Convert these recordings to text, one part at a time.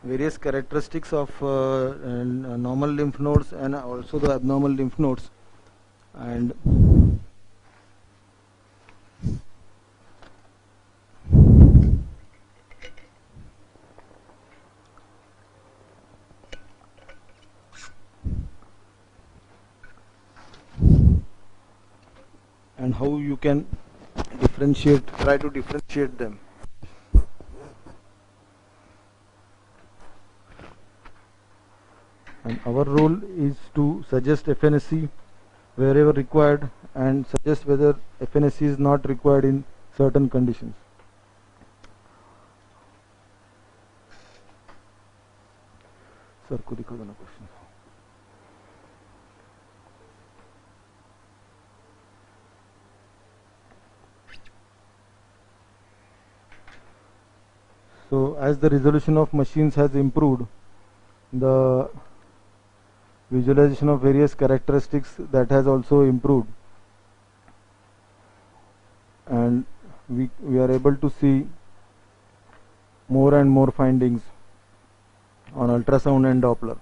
various characteristics of normal lymph nodes and also the abnormal lymph nodes, and how you can try to differentiate them. And our role is to suggest FNSC wherever required and suggest whether FNSC is not required in certain conditions. Sir, को दिखा दो ना question. So as the resolution of machines has improved, the visualization of various characteristics that has also improved, and we are able to see more and more findings on ultrasound and Doppler.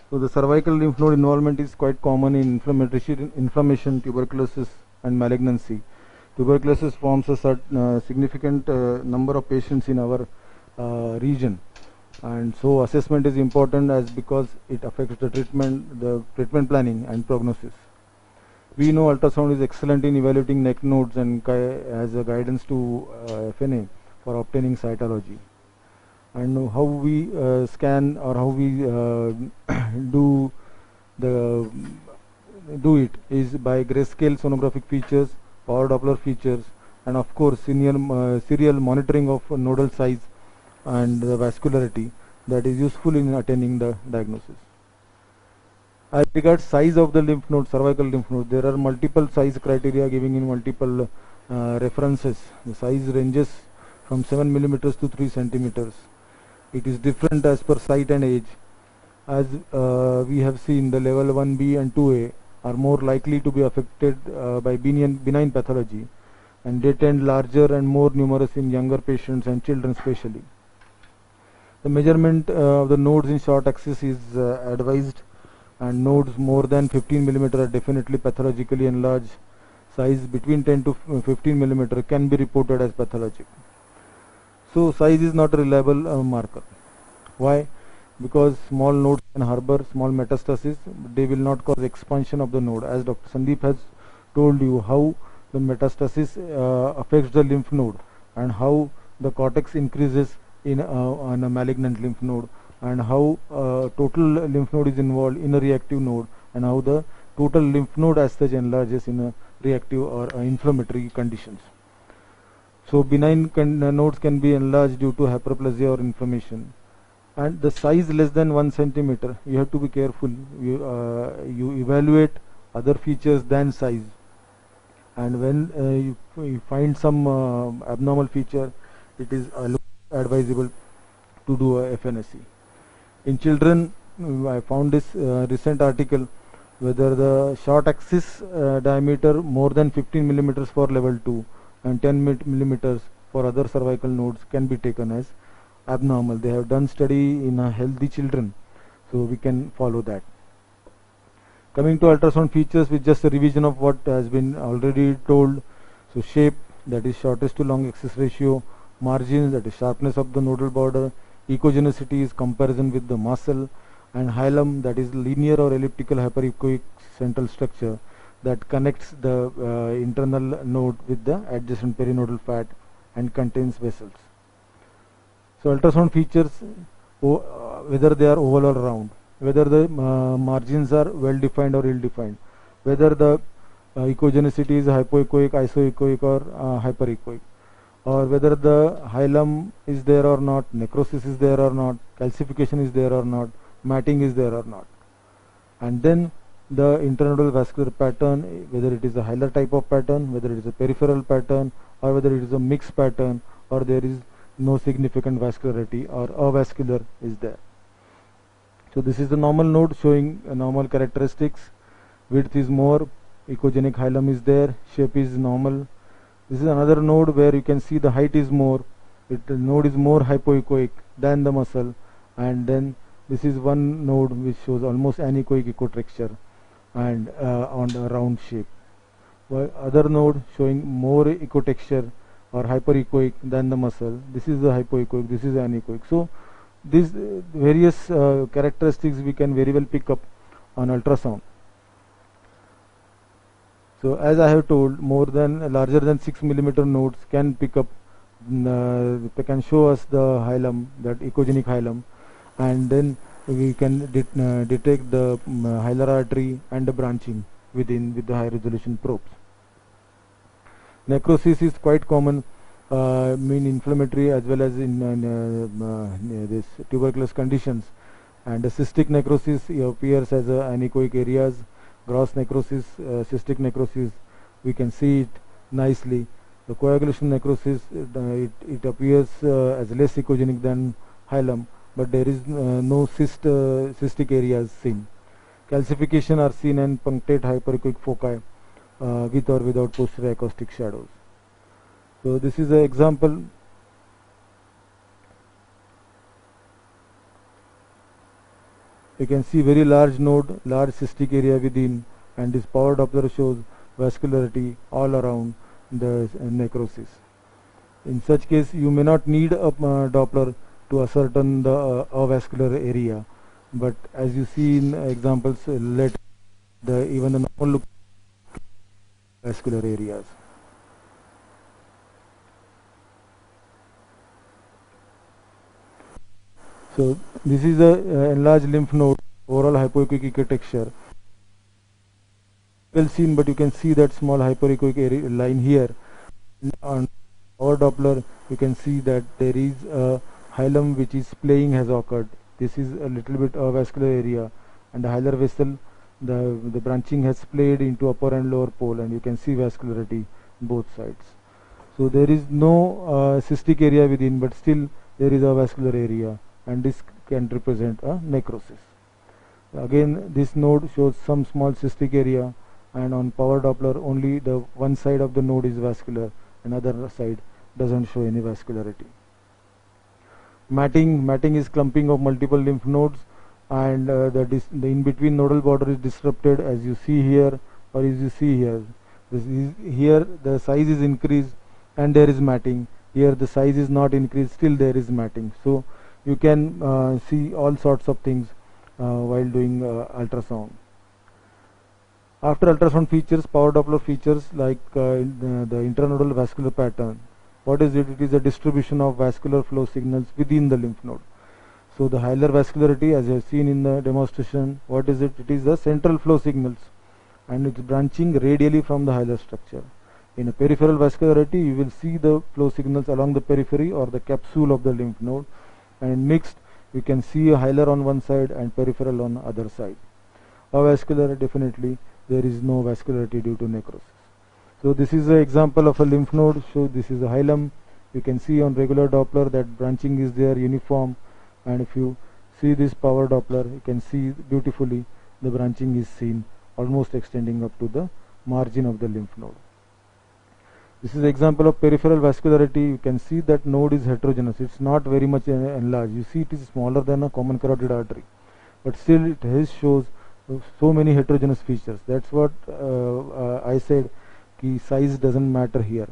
So the cervical lymph node involvement is quite common in inflammation, tuberculosis and malignancy. Tuberculosis forms a significant number of patients in our region, and so assessment is important as because it affects the treatment planning and prognosis. We know ultrasound is excellent in evaluating neck nodes and as a guidance to FNA for obtaining cytology. And how we scan or how we do it is by grayscale sonographic features, power Doppler features, and of course serial monitoring of nodal size and the vascularity that is useful in attaining the diagnosis. As regards size of the lymph node, cervical lymph node, there are multiple size criteria giving in multiple references. The size ranges from 7 millimeters to 3 centimeters. It is different as per site and age. As we have seen, the level 1B and 2A are more likely to be affected by benign pathology, and they tend larger and more numerous in younger patients and children especially. The measurement of the nodes in short axis is advised, and nodes more than 15 mm are definitely pathologically enlarged. Size between 10 to 15 mm can be reported as pathologic. So size is not a reliable marker. Why? Because small nodes can harbor small metastasis. They will not cause expansion of the node, as Dr. Sandeep has told you how the metastasis affects the lymph node and how the cortex increases on a malignant lymph node, and how total lymph node is involved in a reactive node, and how the total lymph node as such enlarges in a reactive or inflammatory conditions. So benign nodes can be enlarged due to hyperplasia or inflammation, and the size less than 1 centimeter, you have to be careful. You evaluate other features than size, and when you find some abnormal feature, it is advisable to do a FNSC. In children, I found this recent article whether the short axis diameter more than 15 millimeters for level 2 and 10 millimeters for other cervical nodes can be taken as abnormal. They have done study in healthy children, so we can follow that. Coming to ultrasound features, with just a revision of what has been already told. So shape, that is shortest to long axis ratio; margins, that is sharpness of the nodal border; echogenicity is comparison with the muscle; and hilum, that is linear or elliptical hyperechoic central structure that connects the internal node with the adjacent perinodal fat and contains vessels. So ultrasound features, whether they are oval or round, whether the margins are well defined or ill defined, whether the echogenicity is hypoechoic, isoechoic or hyperechoic, or whether the hilum is there or not, necrosis is there or not, calcification is there or not, matting is there or not. And then the internodal vascular pattern, whether it is a hilar type of pattern, whether it is a peripheral pattern, or whether it is a mixed pattern, or there is no significant vascularity or avascular is there. So this is the normal node showing normal characteristics. Width is more, echogenic hilum is there, shape is normal, This is another node where you can see the height is more. The node is more hypoechoic than the muscle, and then this is one node which shows almost anechoic ecotexture and on the round shape. While other node showing more ecotexture or hyperechoic than the muscle. This is the hypoechoic, this is anechoic. So these various characteristics we can very well pick up on ultrasound. So as I have told, larger than 6 millimeter nodes can pick up, they can show us the hilum, that echogenic hilum, and then we can detect the hilar artery and the branching with the high resolution probes. Necrosis is quite common, in inflammatory as well as in this tuberculous conditions, and the cystic necrosis appears as anechoic areas. Gross necrosis, cystic necrosis, we can see it nicely. The coagulation necrosis, it appears as less echogenic than hilum, but there is no cystic areas seen. Calcification are seen in punctate hyperechoic foci with or without posterior acoustic shadows. So this is an example. You can see very large node, large cystic area within, and this power Doppler shows vascularity all around the necrosis. In such case, you may not need a Doppler to ascertain the avascular area, but as you see in examples later, even the normal look vascular areas. So this is the enlarged lymph node, overall hypoechoic ecotexture. Well seen, but you can see that small hyperechoic area line here. On our Doppler, you can see that there is a hilum which is splaying has occurred. This is a little bit avascular area, and the hilar vessel, the branching has splayed into upper and lower pole, and you can see vascularity both sides. So there is no cystic area within, but still there is a vascular area, and this can represent a necrosis. Again, this node shows some small cystic area, and on power Doppler only the one side of the node is vascular, and other side doesn't show any vascularity. Matting is clumping of multiple lymph nodes, and the in-between nodal border is disrupted, as you see here, or as you see here. Here the size is increased and there is matting. Here the size is not increased, still there is matting. So you can see all sorts of things while doing ultrasound. After ultrasound features, power Doppler features like the intranodal vascular pattern. What is it? It is a distribution of vascular flow signals within the lymph node. So the hilar vascularity, as you have seen in the demonstration, what is it? It is the central flow signals, and it's branching radially from the hilar structure. In a peripheral vascularity, you will see the flow signals along the periphery or the capsule of the lymph node, and in mixed, you can see a hilar on one side and peripheral on the other side. Avascular, definitely there is no vascularity due to necrosis. So this is an example of a lymph node. So this is a hilum. You can see on regular Doppler that branching is there uniform, and if you see this power Doppler, you can see beautifully the branching is seen almost extending up to the margin of the lymph node. This is an example of peripheral vascularity. You can see that node is heterogeneous. It's not very much enlarged. You see it is smaller than a common carotid artery, but still it shows so many heterogeneous features. That's what I said, ki size doesn't matter here.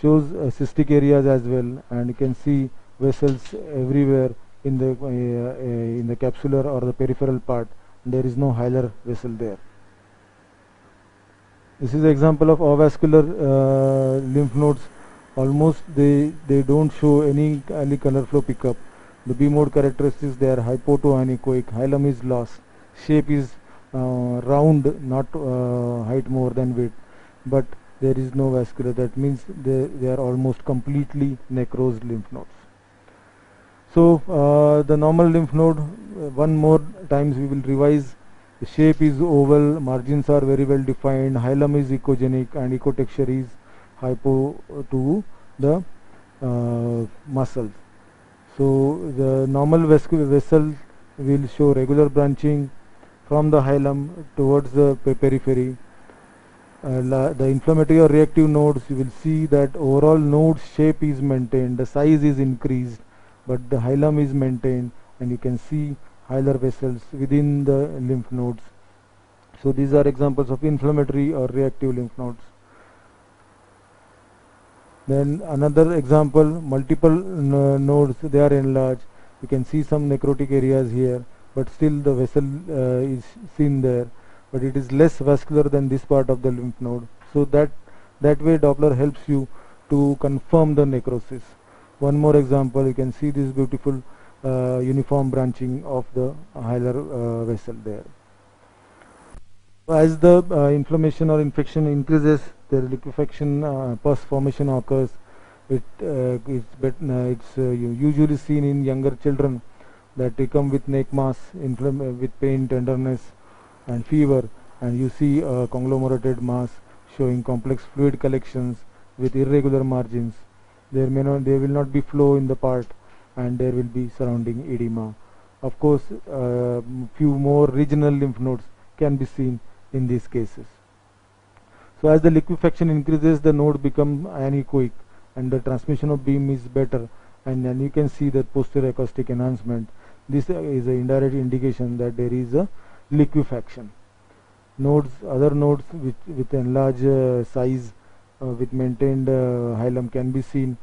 Shows cystic areas as well, and you can see vessels everywhere in the capsular or the peripheral part. There is no hilar vessel there. This is an example of avascular lymph nodes. Almost they don't show any color flow pickup. The B mode characteristics, they are hypo to anechoic. Hilum is lost. Shape is round, not height more than width, but there is no vascular. That means they are almost completely necrosed lymph nodes. So the normal lymph node, one more times we will revise. The shape is oval, margins are very well defined, hilum is echogenic, and ecotexture is hypo to the muscles. So the normal vessel will show regular branching from the hilum towards the periphery, The inflammatory or reactive nodes, you will see that overall node shape is maintained, the size is increased, but the hilum is maintained, and you can see hilar vessels within the lymph nodes. So these are examples of inflammatory or reactive lymph nodes. Then another example, multiple nodes, they are enlarged. You can see some necrotic areas here, but still the vessel is seen there, but it is less vascular than this part of the lymph node. So that way Doppler helps you to confirm the necrosis. One more example, you can see this beautiful uniform branching of the hilar vessel there. As the inflammation or infection increases, the liquefaction pus formation occurs. It's usually seen in younger children, that they come with neck mass, with pain, tenderness, and fever, and you see a conglomerated mass showing complex fluid collections with irregular margins. There will not be flow in the part, and there will be surrounding edema. Of course, few more regional lymph nodes can be seen in these cases. So as the liquefaction increases, the node become anechoic, and the transmission of beam is better, and then you can see that posterior acoustic enhancement. This is an indirect indication that there is a liquefaction. Other nodes with enlarged size, with maintained hilum can be seen.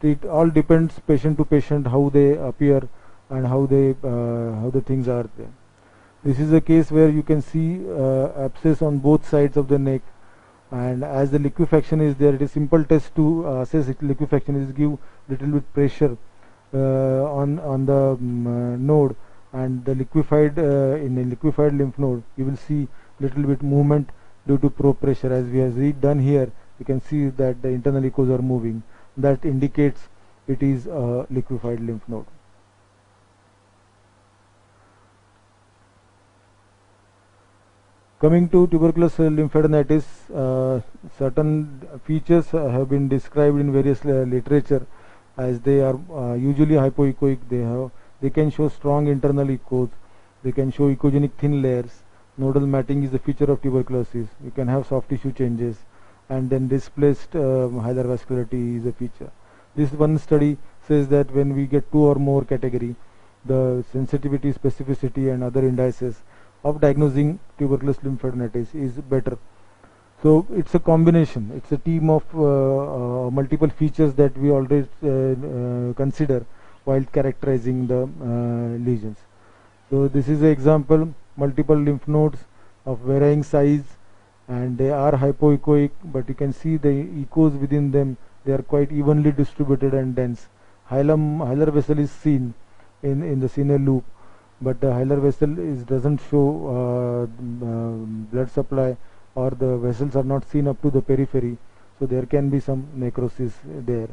It all depends patient to patient how they appear and how the things are there. This is a case where you can see abscess on both sides of the neck, and as the liquefaction is there, it is simple test to assess liquefaction is give little bit pressure on the node, and the liquefied in a liquefied lymph node you will see little bit movement due to probe pressure. As we have done here, you can see that the internal echoes are moving. That indicates it is a liquefied lymph node. Coming to tuberculous lymphadenitis, certain features have been described in various literature, as they are usually hypoechoic. They can show strong internal echoes. They can show echogenic thin layers. Nodal matting is a feature of tuberculosis. You can have soft tissue changes, and then displaced hilar vascularity is a feature. This one study says that when we get two or more category, the sensitivity, specificity, and other indices of diagnosing tuberculous lymphadenitis is better. So it's a combination, it's a team of multiple features that we always consider while characterizing the lesions. So this is an example, multiple lymph nodes of varying size, and they are hypoechoic, but you can see the echoes within them, they are quite evenly distributed and dense. Hilar vessel is seen in the cinar loop, but the hilar vessel doesn't show blood supply, or the vessels are not seen up to the periphery, so there can be some necrosis there.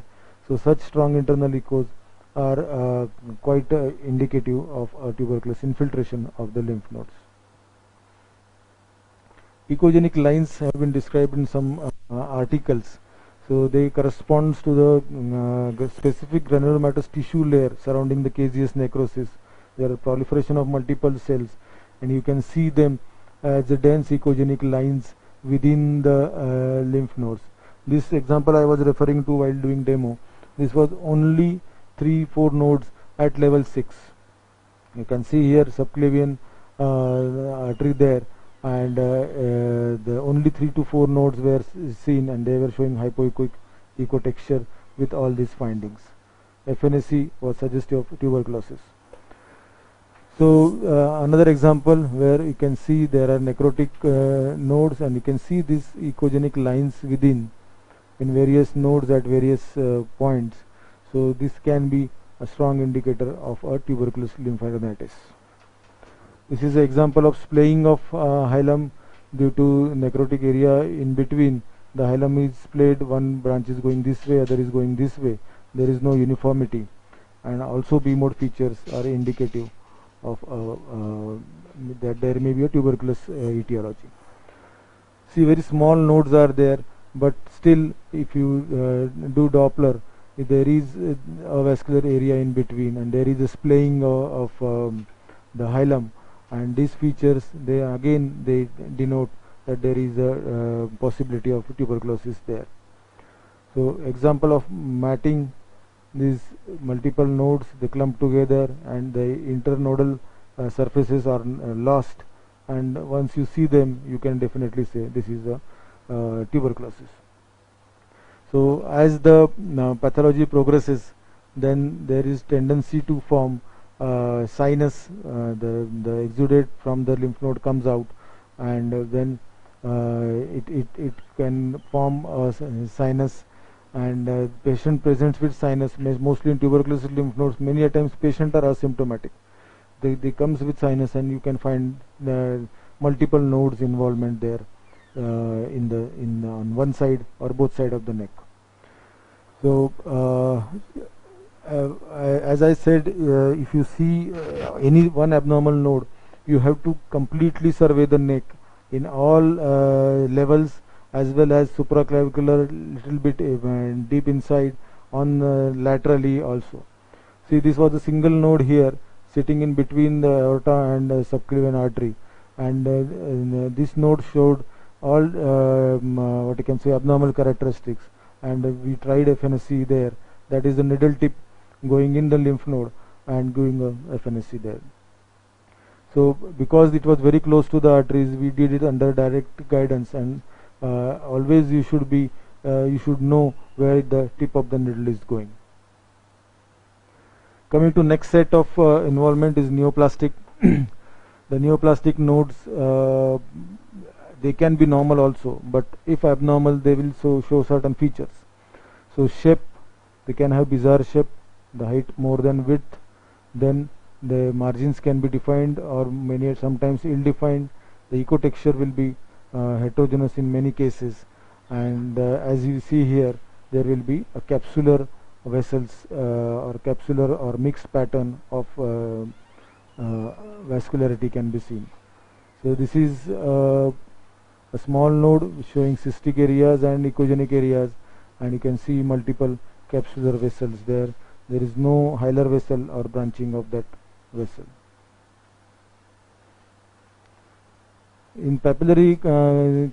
So such strong internal echoes are quite indicative of tuberculous infiltration of the lymph nodes. Echogenic lines have been described in some articles. So they corresponds to the specific granulomatous tissue layer surrounding the caseous necrosis. There are proliferation of multiple cells, and you can see them as the dense echogenic lines within the lymph nodes. This example I was referring to while doing demo, this was only 3-4 nodes at level 6. You can see here subclavian artery there, and the only 3 to 4 nodes were seen, and they were showing hypoechoic echo texture with all these findings. FNAC was suggestive of tuberculosis. So another example where you can see there are necrotic nodes, and you can see these echogenic lines within in various nodes at various points. So this can be a strong indicator of a tuberculous lymphadenitis. This is an example of splaying of hilum due to necrotic area in between. The hilum is splayed, one branch is going this way, other is going this way. There is no uniformity, and also B mode features are indicative of that there may be a tuberculous etiology. See, very small nodes are there, but still if you do Doppler, if there is a vascular area in between, and there is a splaying of the hilum, and these features they denote that there is a possibility of tuberculosis there. So example of matting, these multiple nodes, they clump together and the internodal surfaces are lost, and once you see them you can definitely say this is a tuberculosis. So as the pathology progresses, then there is tendency to form sinus, the exudate from the lymph node comes out, and then it can form a sinus, and patient presents with sinus, mostly in tuberculosis lymph nodes. Many a times patients are asymptomatic. They comes with sinus, and you can find multiple nodes involvement there on one side or both side of the neck. So as I said, if you see any one abnormal node, you have to completely survey the neck in all levels, as well as supraclavicular, little bit deep inside, on laterally also. See, this was a single node here sitting in between the aorta and subclavian artery, and this node showed all what you can say abnormal characteristics, and we tried FNSC there. That is the needle tip going in the lymph node and doing a FNSC there. So because it was very close to the arteries, we did it under direct guidance, and always you should know where the tip of the needle is going. Coming to next set of involvement is neoplastic. The neoplastic nodes, they can be normal also, but if abnormal, they will show certain features. So shape, they can have bizarre shape, the height more than width, then the margins can be defined or sometimes ill-defined. The ecotexture will be heterogeneous in many cases, and as you see here, there will be a capsular vessels or capsular or mixed pattern of vascularity can be seen. So this is a small node showing cystic areas and echogenic areas, and you can see multiple capsular vessels there. There is no hilar vessel or branching of that vessel. In papillary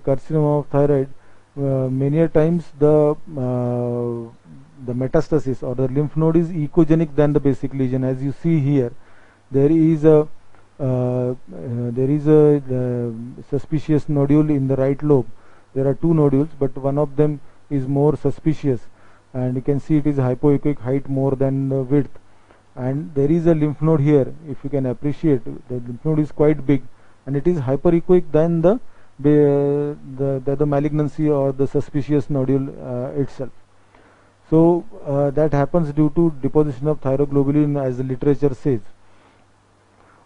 carcinoma of thyroid, many a times the metastasis or the lymph node is echogenic than the basic lesion. As you see here, there is a suspicious nodule in the right lobe. There are two nodules, but one of them is more suspicious, and you can see it is hypoechoic, height more than the width, and there is a lymph node here. If you can appreciate, the lymph node is quite big, and it is hyperechoic than the malignancy or the suspicious nodule itself. So that happens due to deposition of thyroglobulin, as the literature says,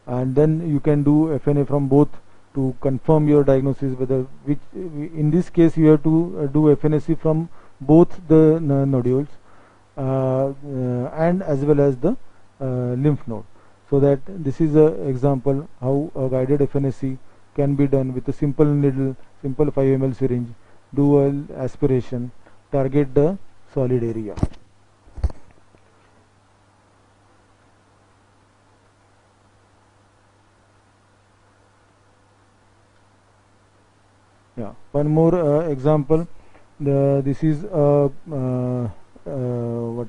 and then you can do FNA from both to confirm your diagnosis, whether which in this case you have to do FNAC from both the nodules and as well as the lymph node. So that this is a example how a guided FNAC can be done with a simple needle, simple 5 ml syringe, dual aspiration, target the solid area. Yeah, one more example. This is what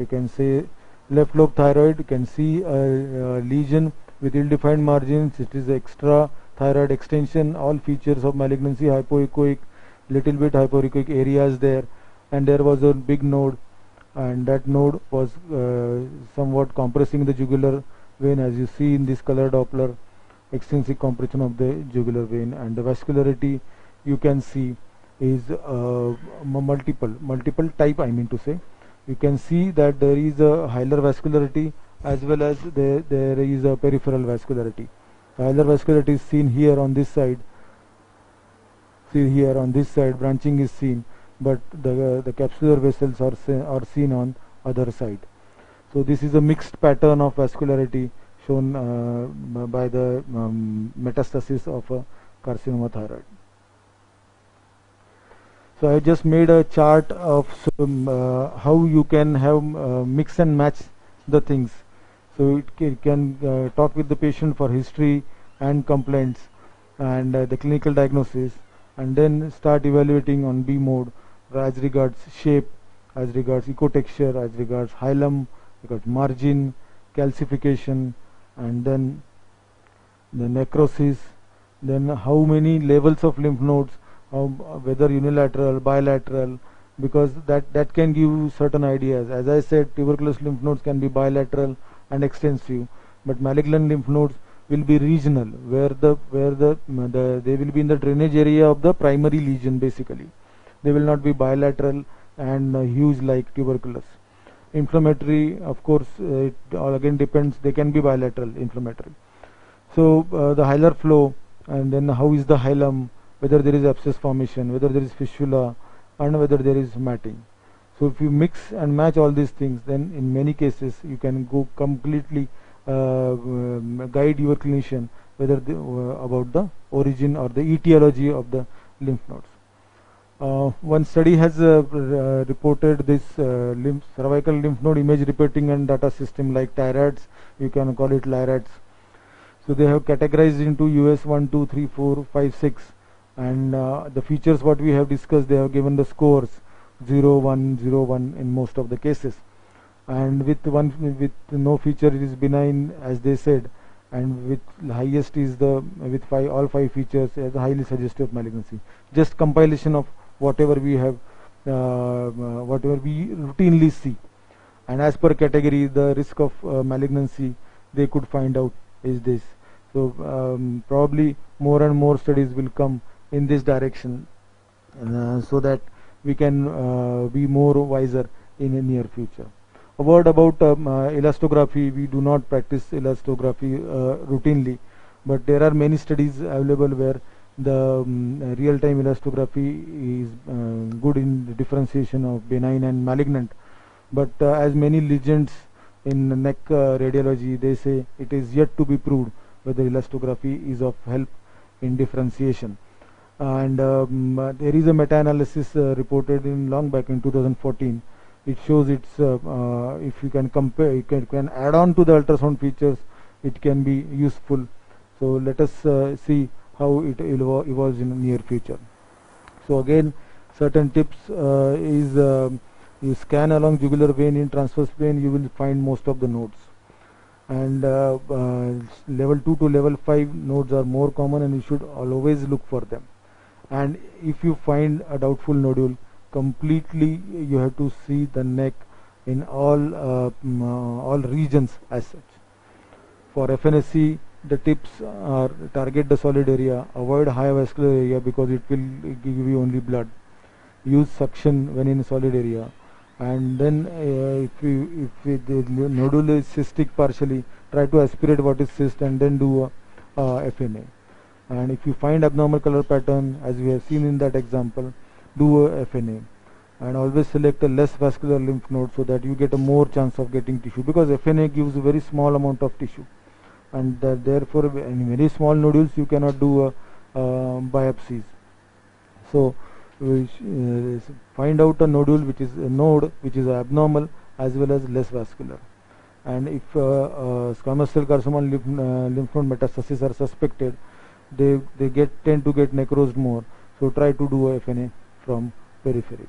you can say left lobe thyroid. You can see a lesion with ill-defined margins. It is extra thyroid extension. All features of malignancy, hypoechoic, little bit hypoechoic areas there, and there was a big node, and that node was somewhat compressing the jugular vein, as you see in this color Doppler, extrinsic compression of the jugular vein, and the vascularity you can see is multiple type, I mean to say. You can see that there is a hilar vascularity as well as there is a peripheral vascularity. The hilar vascularity is seen here on this side. See here on this side, branching is seen, but the capsular vessels are seen on other side. So this is a mixed pattern of vascularity shown by the metastasis of a carcinoma thyroid. So I just made a chart of how you can have mix and match the things. So it can talk with the patient for history and complaints and the clinical diagnosis, and then start evaluating on B mode as regards shape, as regards ecotexture, as regards hilum, regards margin, calcification, and then the necrosis, then how many levels of lymph nodes, whether unilateral, bilateral, because that can give you certain ideas. As I said, tuberculous lymph nodes can be bilateral and extensive, but malignant lymph nodes will be regional, where they will be in the drainage area of the primary lesion. Basically, they will not be bilateral and huge like tuberculous. Inflammatory, of course, it all again depends. They can be bilateral, inflammatory. So the hilar flow, and then how is the hilum, whether there is abscess formation, whether there is fistula, and whether there is matting. So if you mix and match all these things, then in many cases you can go completely guide your clinician whether about the origin or the etiology of the lymph nodes. One study has reported this cervical lymph node image reporting and data system like TIRADS, you can call it LIRADS. So they have categorized into US 1, 2, 3, 4, 5, 6, and the features what we have discussed, they have given the scores 0, 1, 0, 1 in most of the cases, and with no feature it is benign, as they said, and with highest is the all five features as highly suggestive of malignancy. Just compilation of whatever we have, whatever we routinely see, and as per category the risk of malignancy they could find out is this. So probably more and more studies will come in this direction, so that we can be more wiser in the near future. A word about elastography. We do not practice elastography routinely, but there are many studies available where the real-time elastography is good in the differentiation of benign and malignant. But as many legends in neck radiology, they say it is yet to be proved whether elastography is of help in differentiation. And there is a meta-analysis reported in long back in 2014. It shows it's if you can compare, you can add on to the ultrasound features, it can be useful. So let us see how it evolves in the near future. So again, certain tips is you scan along jugular vein. In transverse vein you will find most of the nodes, and level 2 to level 5 nodes are more common, and you should always look for them. And if you find a doubtful nodule, completely you have to see the neck in all regions as such. For FNSC, the tips are target the solid area, avoid high vascular area because it will give you only blood, use suction when in solid area, and then if the nodule is cystic partially, try to aspirate what is cyst and then do a FNA. And if you find abnormal color pattern, as we have seen in that example, do a FNA, and always select a less vascular lymph node so that you get a more chance of getting tissue, because FNA gives a very small amount of tissue, and therefore in very small nodules you cannot do biopsies. So find out a nodule which is a node which is abnormal as well as less vascular. And if squamous cell carcinoma lymph node metastasis are suspected, they tend to get necrosed more. So try to do a FNA from periphery.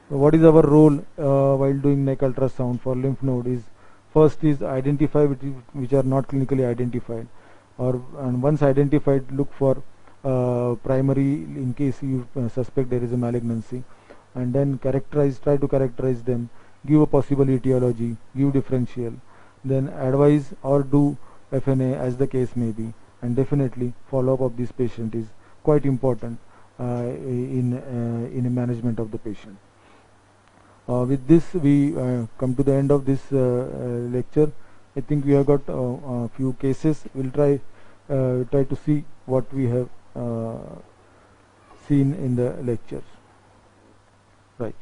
So what is our role while doing neck ultrasound for lymph node is, first is identify which are not clinically identified, and once identified, look for primary in case you suspect there is a malignancy, and then try to characterize them, give a possible etiology, give differential, then advise or do FNA as the case may be, and definitely follow-up of this patient is quite important in a management of the patient. With this we come to the end of this lecture. I think we have got a few cases. We'll try to see what we have seen in the lectures. Right.